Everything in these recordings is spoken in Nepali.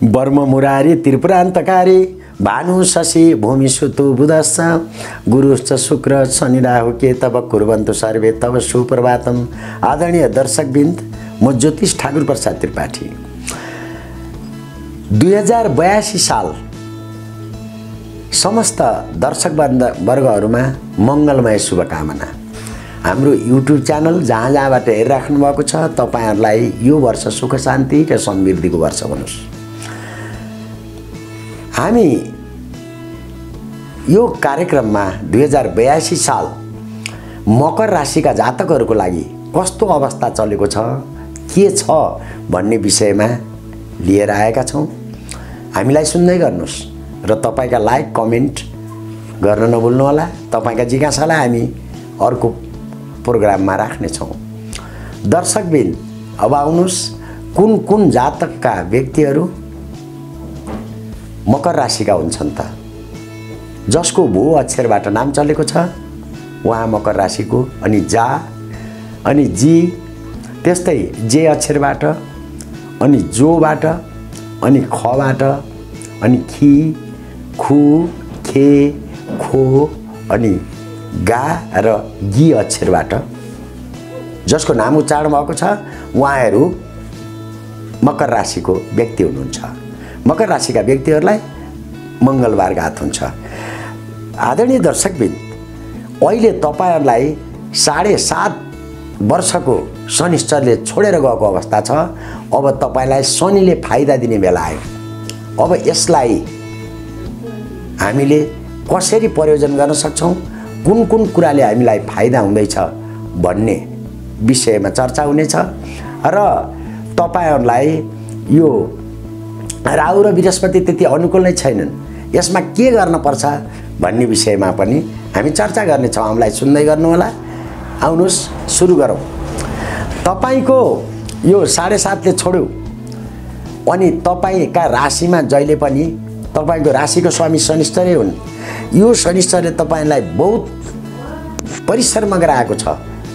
वर्म मुरारी त्रिपुरान्तकारी भानु शशि भूमि सुतु बुधश्च गुरुश्च शुक्र शनि राहु केतव कुर्वन्तु सर्वे तव सुप्रभातम। आदरणीय दर्शकवृन्द, म ज्योतिष ठाकुर प्रसाद त्रिपाठी। 2082 साल समस्त दर्शक वर्गहरूमा मङ्गलमय शुभकामना। हाम्रो युट्युब च्यानल जहाँ जहाँबाट हेरिराख्नु भएको छ, तपाईहरुलाई यो वर्ष सुख शान्ति र समृद्धिको वर्ष बनोस्। हामी यो कार्यक्रममा 2082 साल मकर राशिका जातकहरूको लागि कस्तो अवस्था चलेको छ, के छ भन्ने विषयमा लिएर आएका छौं। हामीलाई सुन्दै गर्नुस् र तपाईका लाइक कमेन्ट गर्न नभुल्नु होला। तपाईका जिज्ञासालाई हामी अर्को प्रोग्राममा राख्ने छौं। दर्शकबिन, अब आउनुस् कुन कुन जातकका व्यक्तिहरू मकर राशिका हुन्छन् त। जसको भू अक्षरबाट नाम चलेको छ उहाँ मकर राशिको, अनि जा अनि जी, त्यस्तै जे अक्षरबाट, अनि जोबाट, अनि खबाट, अनि खी खु खे खो, अनि गा र गी अक्षरबाट जसको नाम उच्चारण भएको छ उहाँहरू मकर राशिको व्यक्ति हुनुहुन्छ। मकर राशिका व्यक्तिहरूलाई मंगलबार घात हुन्छ। आदरणीय दर्शकबिन, अहिले तपाईहरुलाई 7.5 वर्षको शनिश्चरले छोडेर गएको अवस्था छ। अब तपाईलाई शनिले फाइदा दिने बेला आयो। अब यसलाई हामीले कसरी प्रयोजन गर्न सक्छौं, कुन कुन कुराले हामीलाई फाइदा हुँदैछ भन्ने विषयमा चर्चा हुनेछ र तपाईहरुलाई यो राहु र बृहस्पति त्यति अनुकूल नै छैनन्, यसमा के गर्न पर्छ भन्ने विषयमा पनि हामी चर्चा गर्ने छौं। हामीलाई सुन्दै गर्नु होला। आउनुस् सुरु गरौं। तपाईको यो 7.5 ले छोड्यो, अनि तपाईका राशिमा जहिले पनि तपाईको राशिको स्वामी शनिश्चरै हुन्। यो शनिश्चरले तपाईलाई बहुत परिश्रम गराएको छ,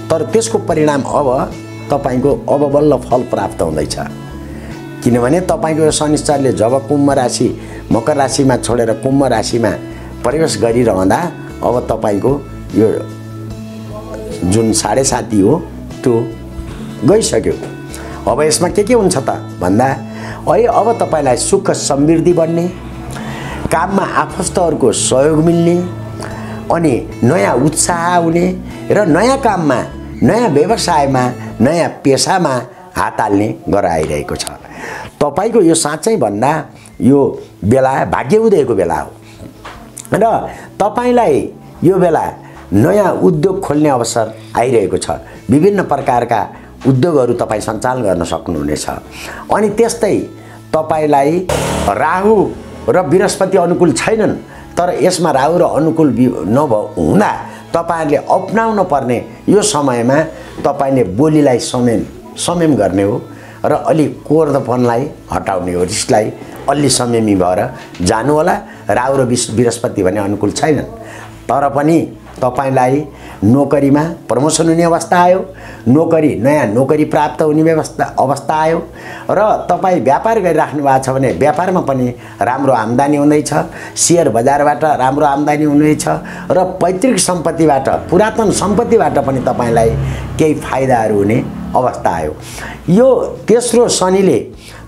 तर त्यसको परिणाम अब तपाईको अब बल्ल फल प्राप्त हुँदैछ। किनभने तपाईको शनिश्चरले जब कुम्भ राशि मकर राशिमा छोडेर कुम्भ राशिमा प्रवेश गरिरहँदा अब तपाईको यो जुन 7.5 हो त्यो गइसक्यो। अब यसमा के हुन्छ त भन्दा अब तपाईलाई सुख समृद्धि बढ्ने, काममा आफन्तहरूको सहयोग मिल्ने, अनि नयाँ उत्साह हुने र नयाँ काममा, नयाँ व्यवसायमा, नयाँ पेशामा हात हाल्ने गराइरहेको छ। तपाईको यो साँच्चै भन्दा यो बेला भाग्य उदयको बेला हो र तपाईलाई यो बेला नयाँ उद्योग खोल्ने अवसर आइरहेको छ। विभिन्न प्रकारका उद्योगहरू तपाई सञ्चालन गर्न सक्नुहुनेछ। अनि त्यस्तै तपाईलाई राहु र बृहस्पति अनुकूल छैनन्, तर यसमा राहु र अनुकूल नहुँदा तपाईहरुले अपनाउन पर्ने यो समयमा तपाईले बोलीलाई संयम गर्ने हो र अलि कोर्दपनलाई हटाउने हो, रिसलाई अलि संयमी भएर जानु होला। राहु र बृहस्पति भने अनुकूल छैनन्, तर पनि तपाईलाई नोकरीमा प्रमोसन हुने अवस्था आयो, नयाँ नोकरी प्राप्त हुने अवस्था आयो र तपाई व्यापार गरिराख्नु भएको छ भने व्यापारमा पनि राम्रो आम्दानी हुँदैछ। शेयर बजारबाट राम्रो आम्दानी हुनेछ र पैतृक सम्पत्तिबाट, पुरातन सम्पत्तिबाट पनि तपाईलाई केही फाइदाहरू हुने अवस्था आयो। यो तेस्रो शनिले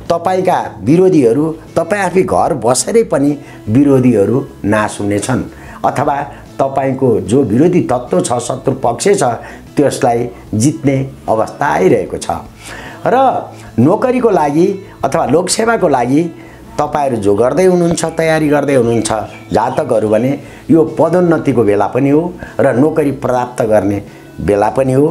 तपाईका विरोधीहरू, तपाई आफै घर बसेरै पनि विरोधीहरू नाश हुनेछन्, अथवा तपाईको जो विरोधी तत्त्व छ, शत्रु पक्ष छ, त्यसलाई जित्ने अवस्था आइरहेको छ। र नोकरीको लागि अथवा लोकसेवाको लागि तपाईहरु जो गर्दै हुनुहुन्छ, तयारी गर्दै हुनुहुन्छ जातकहरू भने यो पदोन्नतिको बेला पनि हो र नोकरी प्राप्त गर्ने बेला पनि हो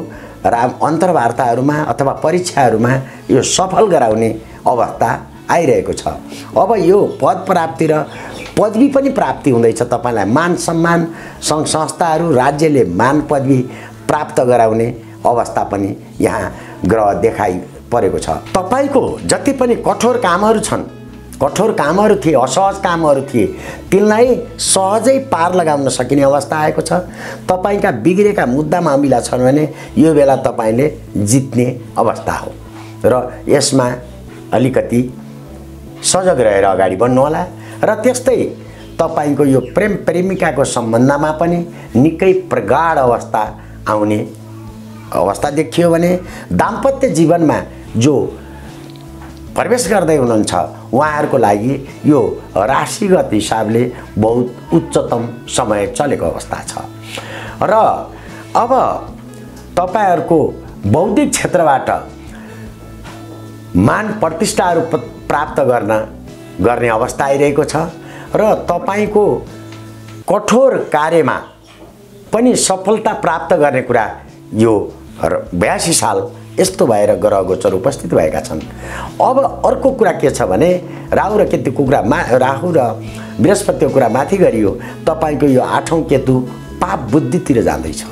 र अन्तर्वार्ताहरूमा अथवा परीक्षाहरूमा यो सफल गराउने अवस्था आइरहेको छ। अब यो पद प्राप्ति र पदवी पनि प्राप्ति हुँदैछ। तपाईलाई मान सम्मान, संघ संस्थाहरू, राज्यले मान पदवी प्राप्त गराउने अवस्था पनि यहाँ ग्रह देखाइ परेको छ। तपाईको जति पनि कठोर कामहरू छन् कठोर कामहरू थिए, असहज कामहरू थिए, तिनलाई सहजै पार लगाउन सकिने अवस्था आएको छ। तपाईँका बिग्रेका मुद्दामा अमिला छन् भने यो बेला तपाईँले जित्ने अवस्था हो र यसमा अलिकति सजग रहेर अगाडि बढ्नुहोला। र त्यस्तै तपाईँको यो प्रेम प्रेमिकाको सम्बन्धमा पनि निकै प्रगाढ अवस्था आउने अवस्था देखियो भने दाम्पत्य जीवनमा जो प्रवेश गर्दै हुनुहुन्छ उहाँहरूको लागि यो राशिगत हिसाबले बहुत उच्चतम समय चलेको अवस्था छ। र अब तपाईहरूको बौद्धिक क्षेत्रबाट मान प्रतिष्ठाहरू प्राप्त गर्ने अवस्था आइरहेको छ र तपाईँको कठोर कार्यमा पनि सफलता प्राप्त गर्ने कुरा यो 82 साल यस्तो भएर ग्रह गोचर उपस्थित भएका छन्। अब अर्को कुरा के छ भने राहु र केतुको कुरा राहु र बृहस्पतिको कुरा माथि गरियो। तपाईँको यो 8औं केतु पाप बुद्धितिर जाँदैछ।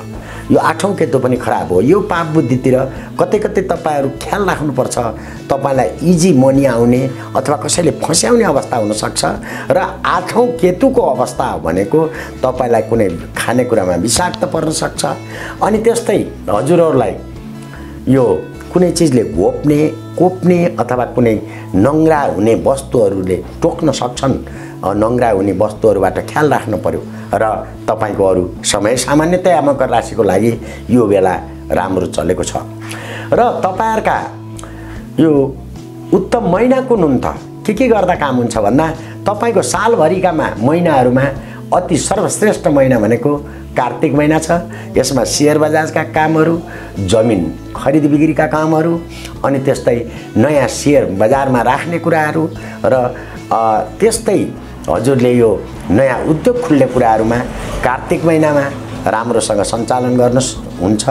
यो 8औं केतु पनि खराब हो। यो पाप बुद्धितिर कतै कतै तपाईँहरू ख्याल राख्नुपर्छ। तपाईँलाई इजी मनी आउने अथवा कसैले फस्याउने अवस्था हुनसक्छ र 8औं केतुको अवस्था भनेको तपाईँलाई कुनै खानेकुरामा विषाक्त पर्न सक्छ। अनि त्यस्तै हजुरहरूलाई यो कुनै चिजले कोप्ने अथवा कुनै नङ्ग्रा हुने वस्तुहरूले टोक्न सक्छन्। नङ्ग्रा हुने वस्तुहरूबाट ख्याल राख्नु पर्यो। र तपाईँको अरू समय सामान्यतया मकर राशिको लागि यो बेला राम्रो चलेको छ। र तपाईँहरूका यो उत्तम महिना कुन हुन् त? के गर्दा काम हुन्छ भन्दा तपाईँको सालभरिका महिनाहरूमा अति सर्वश्रेष्ठ महिना भनेको कार्तिक महिना छ। यसमा शेयर बजारका कामहरू, जमिन खरिद बिक्रीका कामहरू, अनि त्यस्तै नयाँ शेयर बजारमा राख्ने कुराहरू र त्यस्तै हजुरले यो नयाँ उद्योग खुल्ने कुराहरूमा कार्तिक महिनामा राम्रोसँग सञ्चालन गर्न हुन्छ।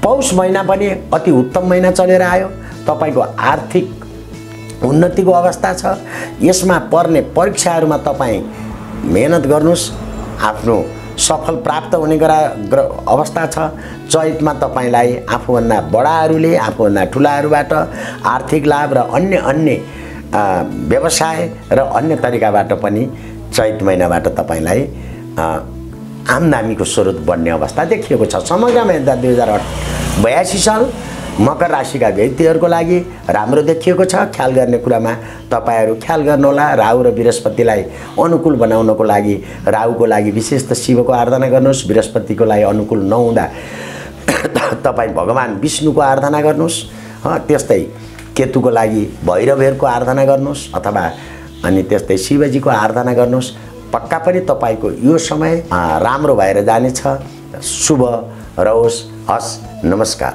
पौष महिना पनि अति उत्तम महिना चलेर आयो। तपाईँको आर्थिक उन्नतिको अवस्था छ। यसमा पर्ने परीक्षाहरूमा तपाईँ मेहनत गर्नुहोस्, आफ्नो सफल प्राप्त हुने अवस्था छ। चैतमा तपाईँलाई आफूभन्दा बडाहरूले, आफूभन्दा ठुलाहरूबाट आर्थिक लाभ र अन्य व्यवसाय र अन्य तरिकाबाट पनि चैत महिनाबाट तपाईँलाई आम्दानीको स्रोत बढ्ने अवस्था देखिएको छ। समग्रमा हेर्दा 2082 साल मकर राशिका व्यक्तिहरूको लागि राम्रो देखिएको छ। ख्याल गर्ने कुरामा तपाईँहरू ख्याल गर्नुहोला। राहु र बृहस्पतिलाई अनुकूल बनाउनको लागि राहुको लागि विशेष त शिवको आराधना गर्नुहोस्। बृहस्पतिको लागि अनुकूल नहुँदा तपाईँ भगवान विष्णुको आराधना गर्नुहोस्। त्यस्तै केतुको लागि भैरवहरूको आराधना गर्नुहोस् अथवा अनि त्यस्तै शिवजीको आराधना गर्नुहोस्। पक्का पनि तपाईँको यो समय राम्रो भएर जानेछ। शुभ रहोस्। हस्, नमस्कार।